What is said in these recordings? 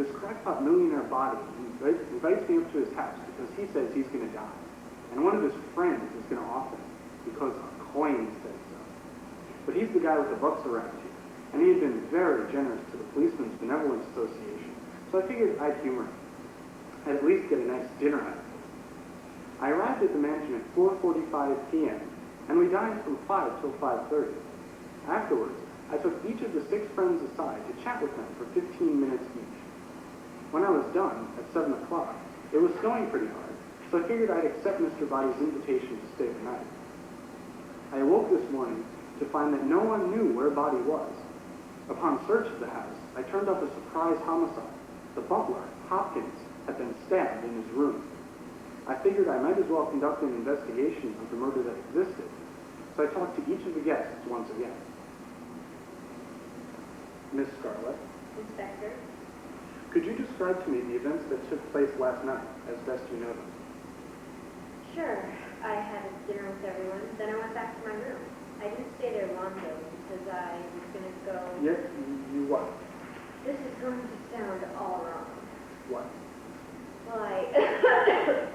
This crackpot millionaire body invites me up to his house because he says he's going to die. And one of his friends is going to off him because a coin says so. But he's the guy with the bucks around here. And he had been very generous to the Policemen's Benevolence Association. So I figured I'd humor him. I'd at least get a nice dinner out of it. I arrived at the mansion at 4:45 p.m. and we dined from 5 till 5:30. Afterwards, I took each of the 6 friends aside to chat with them for 15 minutes each. When I was done, at 7 o'clock, it was snowing pretty hard, so I figured I'd accept Mr. Body's invitation to stay the night. I awoke this morning to find that no one knew where Body was. Upon search of the house, I turned up a surprise homicide. The butler, Hopkins, had been stabbed in his room. I figured I might as well conduct an investigation of the murder that existed, so I talked to each of the guests once again. Miss Scarlett. Inspector. Could you describe to me the events that took place last night, as best you know them? Sure. I had dinner with everyone, then I went back to my room. I didn't stay there long, though, because I was going to go... Yes, you what? This is going to sound all wrong. What? Well,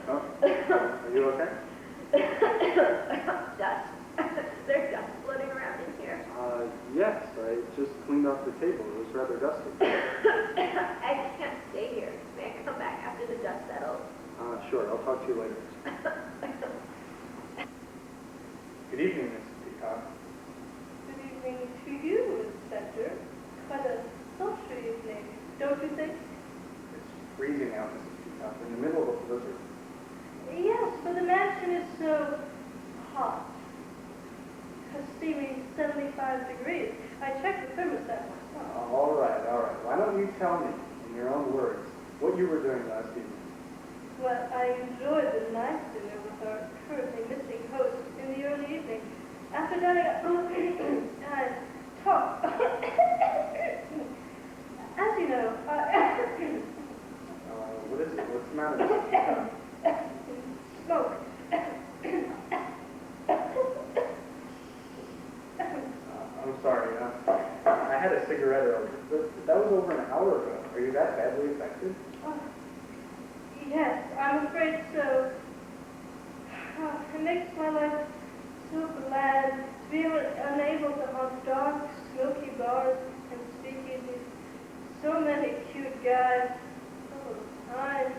Oh, are you okay? Dust. There's dust floating around in here. Yes, I just cleaned off the table. It was rather dusty. I can't stay here. May I come back after the dust settles? Sure. I'll talk to you later. Good evening, Mrs. Peacock. Good evening to you, Inspector. Quite a sultry evening, don't you think? It's freezing out, Mrs. Peacock. We're in the middle of a blizzard. Yes, but the mansion is so hot. A steamy 75 degrees. I checked the thermostat myself. All right. Why don't you tell me, in your own words, what you were doing last evening? Well, I enjoyed the nice dinner with our currently missing host in the early evening. After that, I talked. As you know, What is it? What's the matter, Mrs. Peacock? smoke. I'm sorry. I had a cigarette earlier. But that was over an hour ago. Are you that badly affected? Yes, I'm afraid so. It makes my life so glad to be unable to haunt dark, smoky bars and speakeasies. So many cute guys all the time.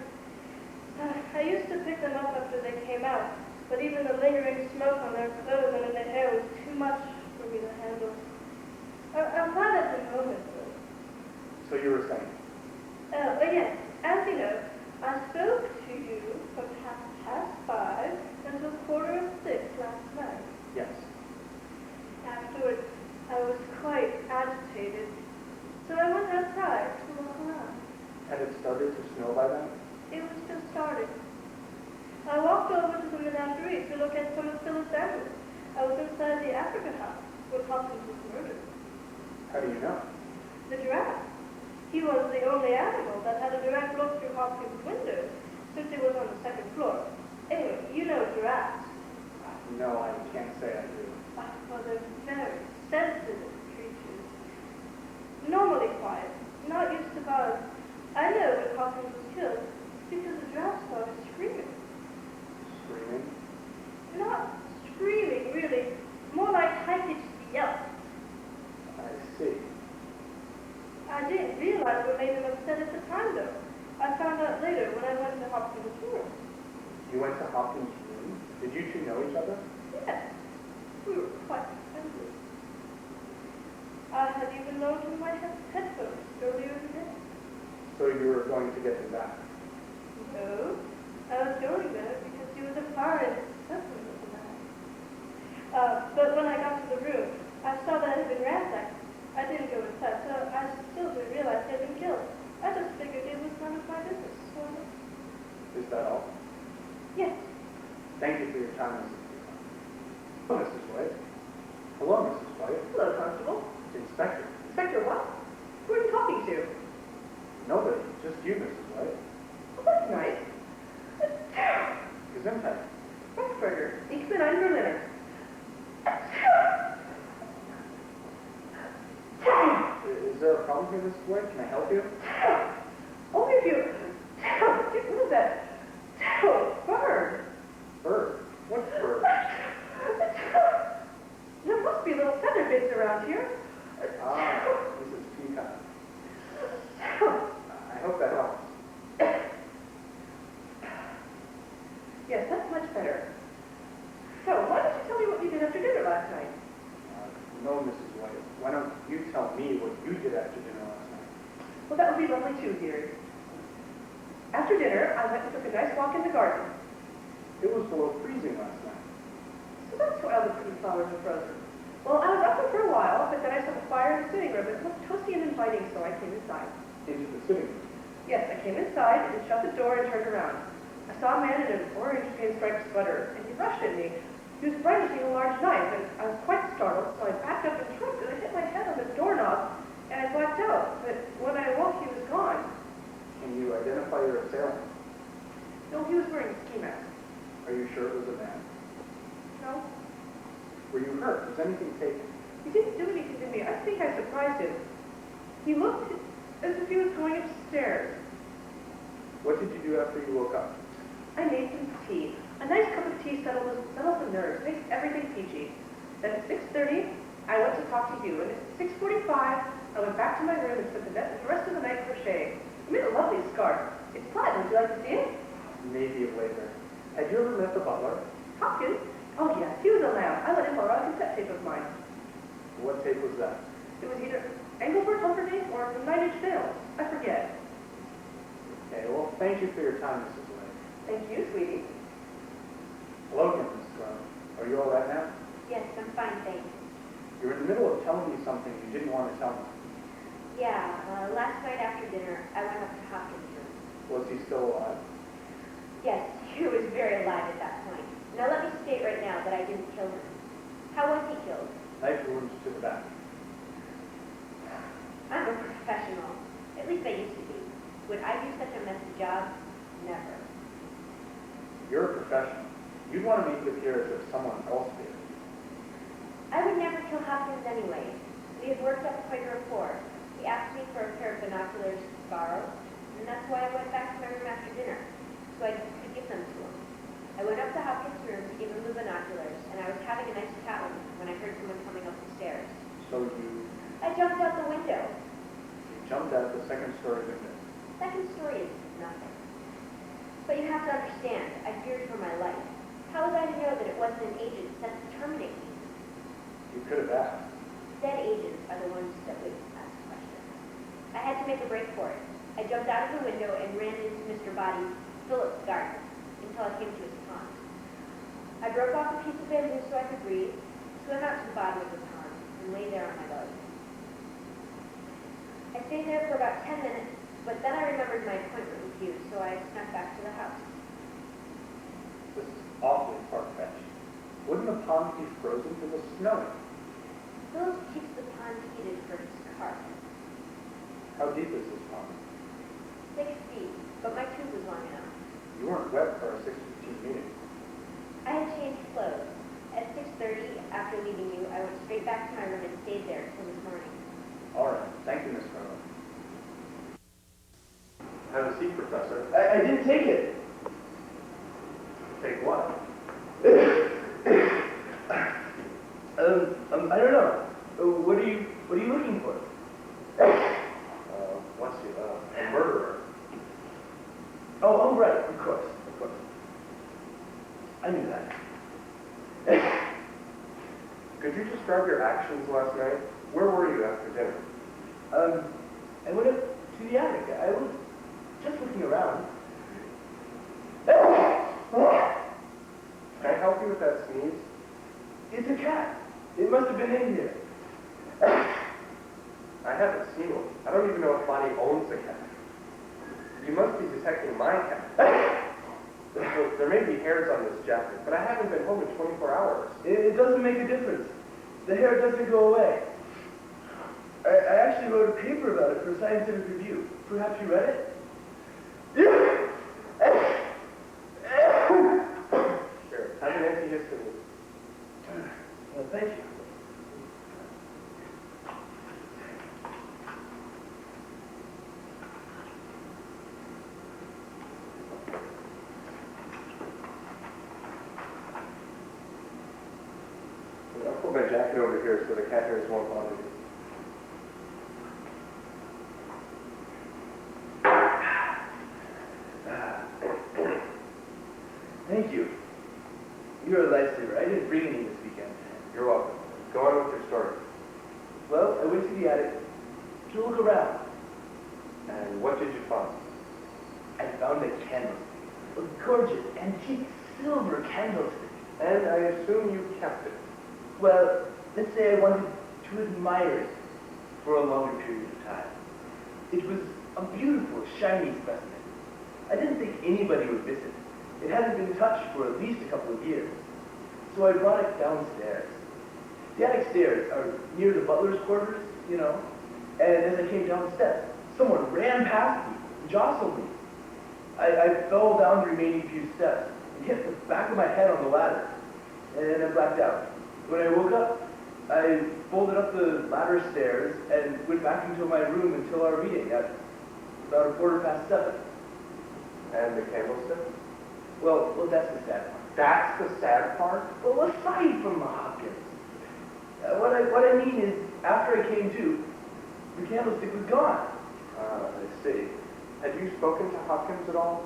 I used to pick them up after they came out, but even the lingering smoke on their clothes and in their hair was too much for me to handle. I'm glad at the moment, though. So you were saying? Yes, as you know, I spoke to you from 5:30 until 4:45 last night. Yes. Afterwards, I was quite agitated, so I went outside to walk around. Had it started to snow by then? It was just starting. I walked over to the menagerie to look at some of Phyllis' animals. I was inside the Africa house where Hopkins was murdered. How do you know? The giraffe. He was the only animal that had a direct look through Hopkins' windows, since he was on the second floor. Anyway, you know giraffes. No, I can't say I do. Well, they're very sensitive creatures. Normally quiet, not used to buzz. I know when Hopkins was killed because the giraffe started screaming. Screaming? Not screaming, really. More like high-pitched yelp. I see. I didn't realize what made him upset at the time, though. I found out later when I went to Hopkins' room. You went to Hopkins' room? Did you two know each other? Yes, we were quite friendly. I had even loaned him my headphones earlier in the day. So you were going to get them back? No, I was going there because he was a fine, sensible man. But when I got to the room, I saw that it had been ransacked. I didn't go inside, so I still didn't realize he had been killed. I just figured it was none of my business. So Is that all? yes. Thank you for your time, Mrs. Peacock. Hello, Mrs. White. Hello, Mrs. White. Hello, Constable. Inspector. Inspector what? Who are you talking to? Nobody. Just you, Mrs. White. Oh, that's nice. Gesundheit. Frankfurter. Ich bin ein Berliner. Is there a problem here, Mrs. White? Can I help you? you. Get rid of that. Bird. Bird? What bird? There must be little feather bits around here. Ah, Mrs. Peacock. I hope that helps. Yes, that's much better. So, why don't you tell me what you did after dinner last night? No, Mrs. White. Why don't you tell me what you did after dinner last night? Well, that would be lovely too, dearie. After dinner, I went and took a nice walk in the garden. It was below freezing last night. So that's why all the pretty flowers were frozen. Well, I was up there for a while, but then I saw the fire in the sitting room. It looked toasty and inviting, so I came inside. Into the sitting room. Yes, I came inside and shut the door and turned around. I saw a man in an orange pinstripe sweater, and he rushed at me. He was brandishing a large knife, and I was quite startled, so I backed up and tripped, and I hit my head on the doorknob, and I blacked out. But when I awoke, he was gone. Can you identify your assailant? No, he was wearing a ski mask. Are you sure it was a man? No, Were you hurt? Was anything taken? he didn't do anything to me. I think I surprised him. He looked as if he was going upstairs. What did you do after you woke up? I made some tea. A nice cup of tea settles the nerves, makes everything peachy. Then at 6:30, I went to talk to you, and at 6:45, I went back to my room and spent the rest of the night crocheting. I made a lovely scarf. It's plaid. Would you like to see it? Maybe later. Had you ever met the butler? Hopkins? Oh, yes. He was a lamb. I let him borrow a cassette tape of mine. What tape was that? It was either Engelbert Humperdinck or the Nine Inch Nails. I forget. Okay, well, thank you for your time, Mrs. White. Thank you, sweetie. Hello again, Miss Brown. Are you all right now? Yes, I'm fine, thanks. You were in the middle of telling me something you didn't want to tell me. Yeah, last night after dinner, I went up to Hopkins' room. Was he still alive? Yes, he was very alive at that point. Now let me state right now that I didn't kill him. How was he killed? Knife wounds to the back. I'm a professional. At least I used to be. Would I do such a messy job? Never. You're a professional. You'd want to make it appear as if someone else did. I would never kill Hopkins anyway. We had worked up quite a rapport. He asked me for a pair of binoculars to borrow, and that's why I went back to my room after dinner, so I could give them to him. I went up to Hopkins' room to give him the binoculars, and I was having a nice chat with him when I heard someone coming up the stairs. So you I jumped out the window. jumped out the second-story window. Second story is nothing. But you have to understand, I feared for my life. How was I to know that it wasn't an agent sent to terminate me? You could have asked. Dead agents are the ones that would ask questions. I had to make a break for it. I jumped out of the window and ran into Mr. Body's Phillips garden until I came to his pond. I broke off a piece of bamboo so I could breathe, swim out to the bottom of the pond, and lay there on my belly. I stayed there for about 10 minutes, but then I remembered my appointment with you, so I snuck back to the house. This is awfully far-fetched. Wouldn't the pond be frozen if it was snowing? Phillips keeps the pond heated for his carp. How deep is this pond? 6 feet, but my tube was long enough. You weren't wet for our 6:15 meeting. I had changed clothes. At 6:30, after leaving you, I went straight back to my room and stayed there till this morning. All right. Thank you, Miss Carter. Have a seat, Professor. I didn't take it. Take what? I don't know. What are you looking for? A murderer. Oh, right. Of course. I knew that. Could you describe your actions last night? Where were you after dinner? I went up to the attic. I was just looking around. Can I help you with that sneeze? It's a cat. It must have been in here. I haven't seen one. I don't even know if Bonnie owns a cat. You must be detecting my cat. There may be hairs on this jacket, but I haven't been home in 24 hours. It doesn't make a difference. The hair doesn't go away. I actually wrote a paper about it for a scientific review. Perhaps you read it? Here, have an antihistamine. Well, thank you. it over here so the cat hairs won't bother you. Thank you. You're a lifesaver. I didn't bring any this weekend. You're welcome. Go on with your story. Well, I went to the attic to look around. And what did you find? I found a candlestick. A gorgeous, antique silver candlestick. And I assume you kept it. Well, let's say I wanted to admire it for a longer period of time. It was a beautiful, shiny specimen. I didn't think anybody would miss it. It hadn't been touched for at least a couple of years. So I brought it downstairs. The attic stairs are near the butler's quarters, you know. And as I came down the steps, someone ran past me, jostled me. I fell down the remaining few steps and hit the back of my head on the ladder. And I blacked out. When I woke up, I folded up the ladder stairs and went back into my room until our meeting at about 7:15. And the candlestick? Well, that's the sad part. That's the sad part? Well, aside from the Hopkins, what I mean is, after I came to, the candlestick was gone. I see. Had you spoken to Hopkins at all?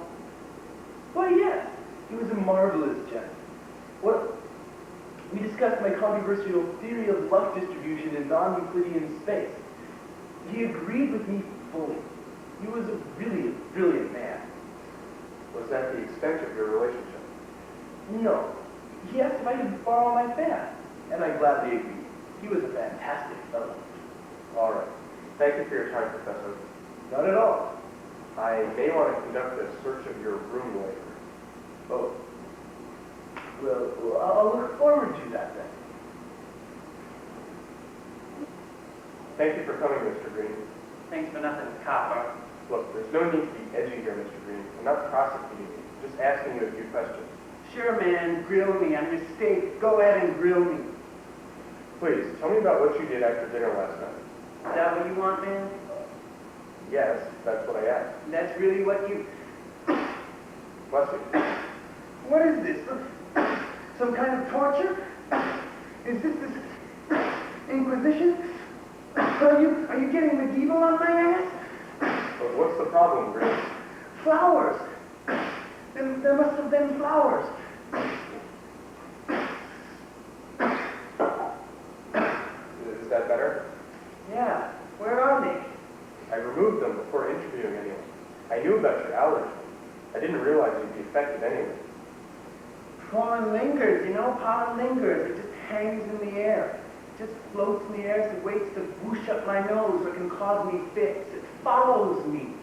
Why, yes. He was a marvelous gentleman. We discussed my controversial theory of luck distribution in non-Euclidean space. He agreed with me fully. He was a really brilliant man. Was that the extent of your relationship? No. He asked if I could borrow my fan, and I gladly agreed. He was a fantastic fellow. All right. Thank you for your time, Professor. Not at all. I may want to conduct a search of your room later. Oh. Well, I'll look forward to that then. Thank you for coming, Mr. Green. Thanks for nothing, copper. Look, there's no need to be edgy here, Mr. Green. I'm not prosecuting you, just asking you a few questions. Sure, man, grill me. I'm your steak. Go ahead and grill me. Please, tell me about what you did after dinner last night. Is that what you want, man? Yes, that's what I asked. That's really what you... Bless you. What is this? Some kind of torture? Is this Inquisition? Are you getting medieval on my ass? But what's the problem, Green? Flowers. There must have been flowers. Is that better? Yeah. Where are they? I removed them before interviewing anyone. I knew about your allergy. I didn't realize you'd be affected anyway. Pollen lingers, you know, pollen lingers. It just hangs in the air. It just floats in the air as it waits to whoosh up my nose or can cause me fits. It follows me.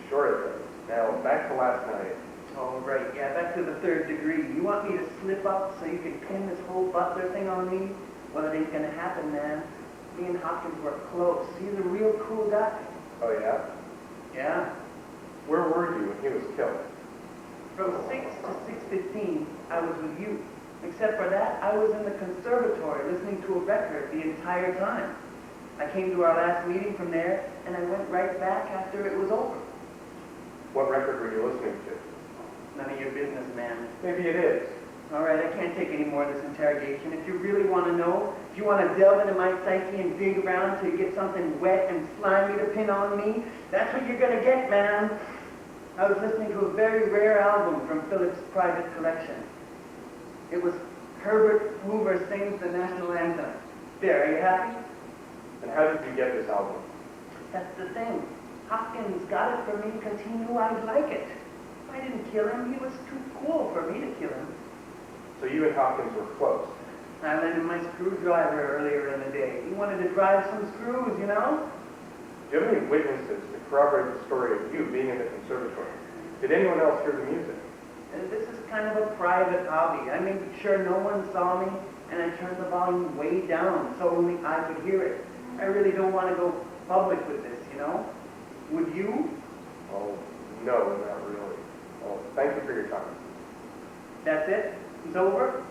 Sure it does. Now, back to last night. Oh, right, yeah, back to the third degree. You want me to slip up so you can pin this whole Butler thing on me? Well, it ain't gonna happen, man. Me and Hopkins were close. He's a real cool guy. Oh, yeah? Yeah. Where were you when he was killed? From 6 to 6:15, I was with you. Except for that, I was in the conservatory listening to a record the entire time. I came to our last meeting from there, and I went right back after it was over. What record were you listening to? None of your business, man. Maybe it is. All right, I can't take any more of this interrogation. If you really want to know, if you want to delve into my psyche and dig around till you get something wet and slimy to pin on me, that's what you're going to get, man. I was listening to a very rare album from Philip's private collection. It was Herbert Hoover Sings the National Anthem. There, are you happy? And how did you get this album? That's the thing. Hopkins got it for me because he knew I'd like it. I didn't kill him. He was too cool for me to kill him. So you and Hopkins were close. I lent him my screwdriver earlier in the day. He wanted to drive some screws, you know? Do you have any witnesses to corroborate the story of you being in the conservatory? Did anyone else hear the music? This is kind of a private hobby. I made sure no one saw me, and I turned the volume way down so only I could hear it. I really don't want to go public with this, you know? Would you? Oh, no, not really. Well, thank you for your time. That's it? It's over?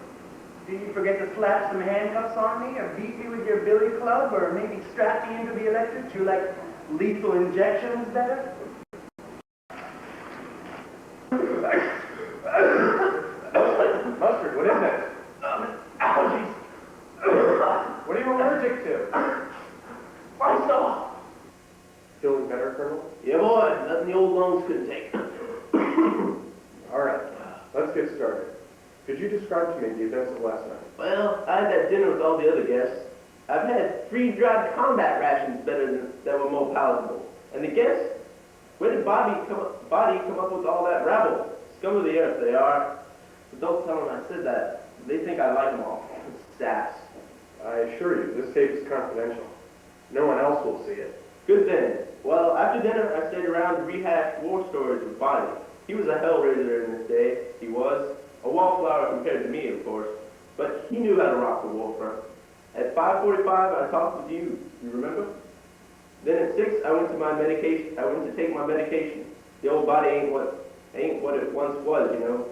Did you forget to slap some handcuffs on me, or beat me with your billy club, or maybe strap me into the electric chair like lethal injections better? Mustard, what is that? Allergies. the old lungs couldn't take. All right, let's get started. Could you describe to me the events of last night? Well, I had that dinner with all the other guests. I've had freeze-dried combat rations that were more palatable. And the guests? Where did Bobby come up with all that rabble? Scum of the earth they are. But don't tell them I said that. They think I like them all. Sass. I assure you, this tape is confidential. No one else will see it. Good then. Well, after dinner, I stayed around to rehash war stories with Bobby. He was a hellraiser in his day. He was. A wallflower compared to me, of course. But he knew how to rock the war front. At 5:45, I talked with you. You remember? Then at 6, I went to take my medication. The old body ain't what it once was, you know.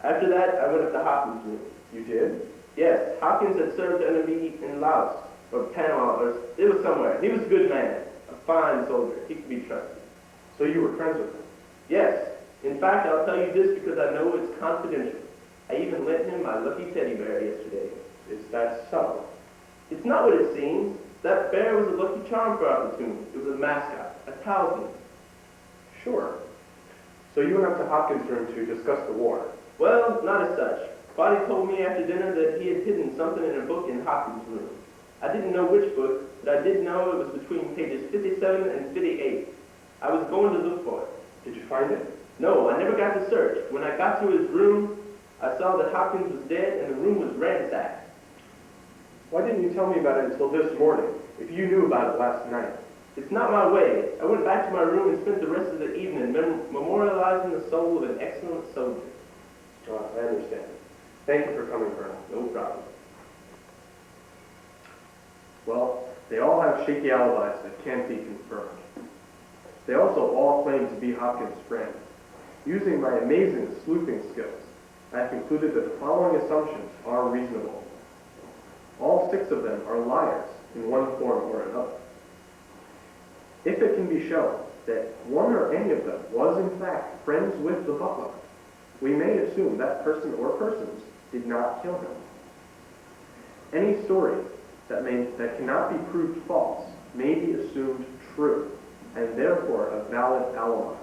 After that, I went up to Hopkins' room. You did? Yes, Hopkins had served under me in Laos, or Panama, or it was somewhere. He was a good man, a fine soldier. He could be trusted. So you were friends with him? Yes. In fact, I'll tell you this because I know it's confidential. I even lent him my lucky teddy bear yesterday. Is that so? It's not what it seems. That bear was a lucky charm for our platoon. It was a mascot, a talisman. Sure. So you went up to Hopkins' room to discuss the war? Well, not as such. Bobby told me after dinner that he had hidden something in a book in Hopkins' room. I didn't know which book, but I did know it was between pages 57 and 58. I was going to look for it. Did you find it? No, I never got to search. When I got to his room, I saw that Hopkins was dead and the room was ransacked. Why didn't you tell me about it until this morning, if you knew about it last night? It's not my way. I went back to my room and spent the rest of the evening memorializing the soul of an excellent soldier. Oh, I understand. Thank you for coming, Colonel. No problem. Well, they all have shaky alibis that can't be confirmed. They also all claim to be Hopkins' friend. Using my amazing sleuthing skills, I have concluded that the following assumptions are reasonable. All 6 of them are liars in one form or another. If it can be shown that one or any of them was in fact friends with the Butler, we may assume that person or persons did not kill him. Any story that cannot be proved false may be assumed true, and therefore a valid alibi.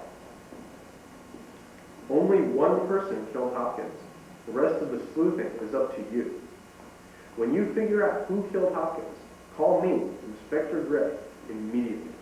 Only one person killed Hopkins. The rest of the sleuthing is up to you. When you figure out who killed Hopkins, call me, Inspector Gray, immediately.